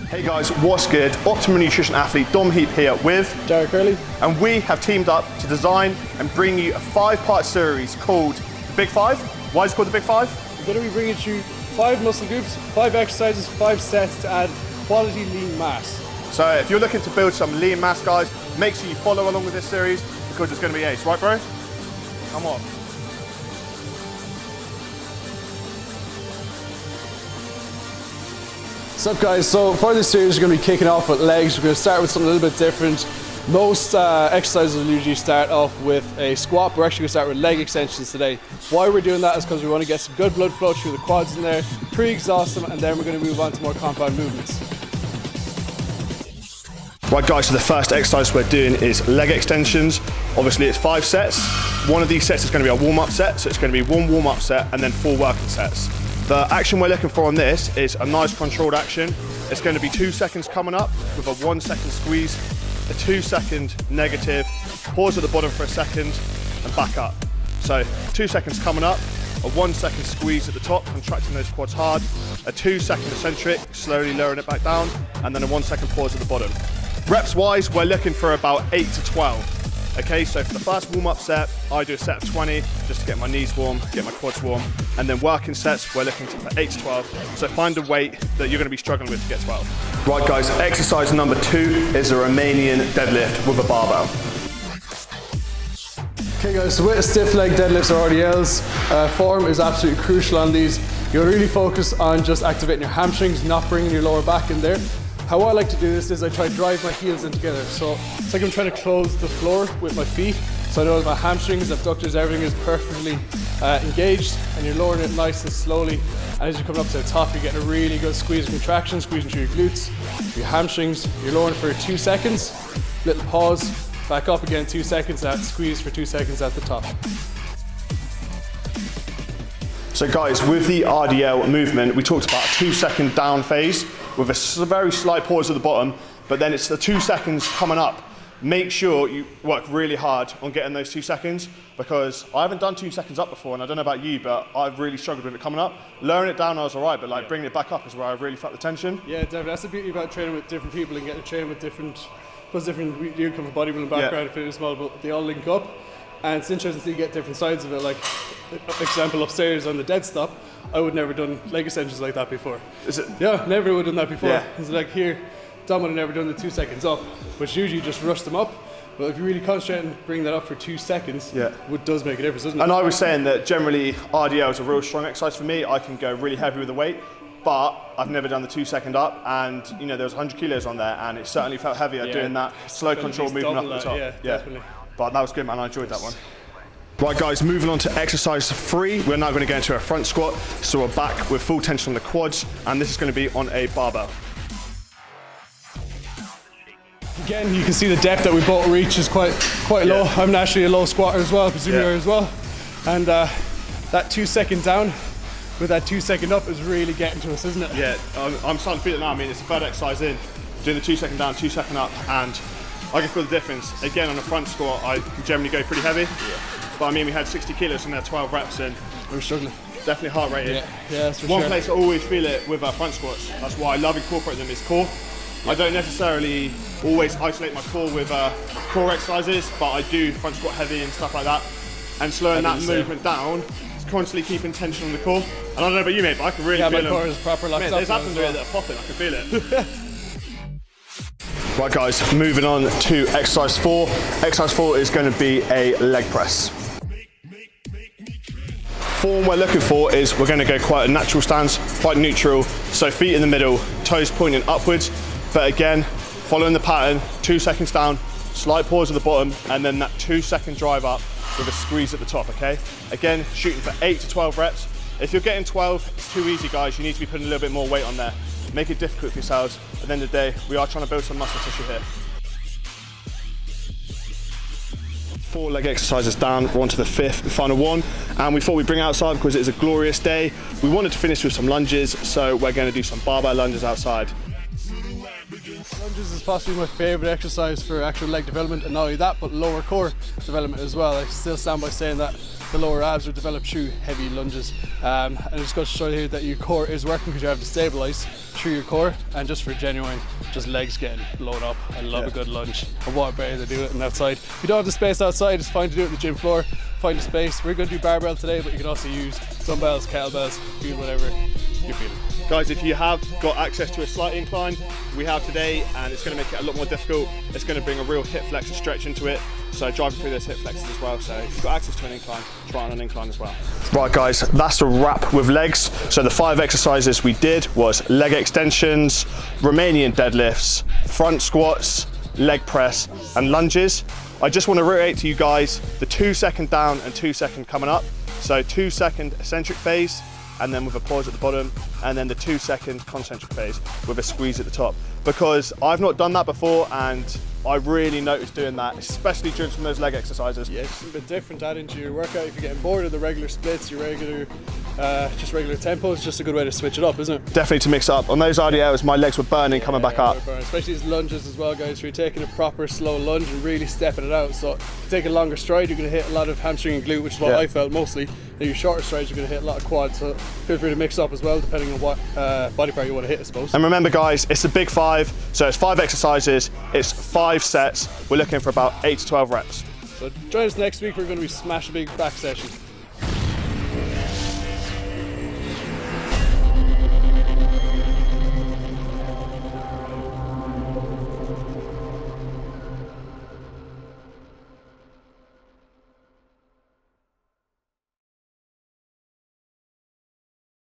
Hey guys, what's good? Optimum Nutrition athlete Dom Heap here with Derek Early. And we have teamed up to design and bring you a 5-part series called the Big 5. Why is it called the Big 5? We're going to be bringing you 5 muscle groups, 5 exercises, 5 sets to add quality lean mass. So if you're looking to build some lean mass, guys, make sure you follow along with this series because it's going to be ace, right bro? Come on. What's up guys, so for this series we're going to be kicking off with legs. We're going to start with something a little bit different. Most exercises will usually start off with a squat, but we're actually going to start with leg extensions today. Why we're doing that is because we want to get some good blood flow through the quads in there, pre-exhaust them, and then we're going to move on to more compound movements. Right guys, so the first exercise we're doing is leg extensions. Obviously it's 5 sets. One of these sets is going to be a warm-up set, so it's going to be 1 warm-up set and then 4 working sets. The action we're looking for on this is a nice controlled action. It's going to be 2 seconds coming up with a 1 second squeeze, a 2 second negative, pause at the bottom for a second and back up. So 2 seconds coming up, a 1 second squeeze at the top, contracting those quads hard, a 2 second eccentric, slowly lowering it back down, and then a 1 second pause at the bottom. Reps wise, we're looking for about 8 to 12. Okay, so for the first warm-up set, I do a set of 20 just to get my knees warm, get my quads warm, and then working sets, we're looking for 8 to 12. So find a weight that you're going to be struggling with to get 12. Right guys, exercise number 2 is a Romanian deadlift with a barbell. Okay guys, so with stiff leg deadlifts or RDLs, form is absolutely crucial on these. You'll really focus on just activating your hamstrings, not bringing your lower back in there. How I like to do this is I try to drive my heels in together. So it's like I'm trying to close the floor with my feet. So I know my hamstrings, abductors, everything is perfectly engaged, and you're lowering it nice and slowly. And as you're coming up to the top, you're getting a really good squeeze and contraction, squeezing through your glutes, your hamstrings. You're lowering for 2 seconds, little pause, back up again 2 seconds, that squeeze for 2 seconds at the top. So guys, with the RDL movement, we talked about a 2 second down phase with a very slight pause at the bottom, but then it's the 2 seconds coming up. Make sure you work really hard on getting those 2 seconds, because I haven't done 2 seconds up before, and I don't know about you, but I've really struggled with it coming up. Lowering it down I was all right, but like bringing it back up is where I really felt the tension. Yeah, definitely. That's the beauty about training with different people and getting to train with different, you come from a bodybuilding background, fitness model, but they all link up. And it's interesting to get different sides of it. Like, example upstairs on the dead stop, I would never done leg extensions like that before. Is it? Yeah, never would have done that before. Yeah. It's like here, Dom would have never done the 2 seconds up, which usually just rush them up. But if you really concentrate and bring that up for 2 seconds, it does make a difference, doesn't it? And I was saying that generally RDL is a real strong exercise for me. I can go really heavy with the weight, but I've never done the 2 second up, and you know there was 100 kilos on there, and it certainly felt heavier doing that slow control movement up the top. Yeah, definitely. But that was good, man. I enjoyed that one. Right guys, moving on to exercise 3. We're now going to go into a front squat. So we're back with full tension on the quads, and this is going to be on a barbell. Again, you can see the depth that we both reach is quite low. I'm naturally a low squatter as well, presumably you are as well. And that 2 second down with that 2 second up is really getting to us, isn't it? Yeah, I'm starting to feel it now. I mean, it's the third exercise in, doing the 2 second down, 2 second up, and I can feel the difference. Again, on a front squat, I can generally go pretty heavy. But I mean, we had 60 kilos and there 12 reps in. We were struggling. Definitely heart rated. Yeah, that's for One sure. place I always feel it with our front squats. That's why I love incorporating them is core. I don't necessarily always isolate my core with core exercises, but I do front squat heavy and stuff like that. And slowing that movement down, constantly keeping tension on the core. And I don't know about you, mate, but I can really feel my core is proper locked up. There's abs that are popping, I can feel it. Right guys, moving on to exercise 4. Exercise 4 is going to be a leg press. Form we're looking for is we're going to go quite a natural stance, quite neutral. So feet in the middle, toes pointing upwards. But again, following the pattern, 2 seconds down, slight pause at the bottom, and then that 2 second drive up with a squeeze at the top, okay? Again, shooting for 8 to 12 reps. If you're getting 12, it's too easy, guys. You need to be putting a little bit more weight on there. Make it difficult for yourselves. At the end of the day, we are trying to build some muscle tissue here. 4 leg exercises down, we're on to the 5th and final one. And we thought we'd bring it outside because it is a glorious day. We wanted to finish with some lunges, so we're going to do some barbell lunges outside. Lunges is possibly my favourite exercise for actual leg development, and not only that, but lower core development as well. I still stand by saying that the lower abs are developed through heavy lunges. And it just goes to show you here that your core is working because you have to stabilize through your core, and just for genuine, just legs getting blown up. I love a good lunge, and what better to do it than outside. If you don't have the space outside, it's fine to do it on the gym floor. Find a space. We're going to do barbell today, but you can also use dumbbells, kettlebells, do whatever you're feeling. Guys, if you have got access to a slight incline, we have today, and it's going to make it a lot more difficult. It's going to bring a real hip flex and stretch into it, so driving through those hip flexes as well. So if you've got access to an incline, try on an incline as well. Right guys, that's a wrap with legs. So the 5 exercises we did was leg extensions, Romanian deadlifts, front squats, leg press and lunges. I just want to reiterate to you guys the 2-second down and 2-second coming up. So 2-second eccentric phase, and then with a pause at the bottom, and then the 2-second concentric phase with a squeeze at the top. Because I've not done that before, and I really noticed doing that, especially during some of those leg exercises. Yeah, it's a bit different to add into your workout. If you're getting bored of the regular splits, your regular, just regular tempo, it's just a good way to switch it up, isn't it? Definitely to mix it up. On those RDLs, my legs were burning coming back up. Especially these lunges as well, guys. You're taking a proper slow lunge and really stepping it out. So if you take a longer stride, you're going to hit a lot of hamstring and glute, which is what I felt mostly. And your shorter strides, you're going to hit a lot of quad. So feel free to mix up as well, depending on what body part you want to hit, I suppose. And remember guys, it's a big 5, so it's 5 exercises, it's 5 sets. We're looking for about 8 to 12 reps. So join us next week, we're going to be smashing a big back session.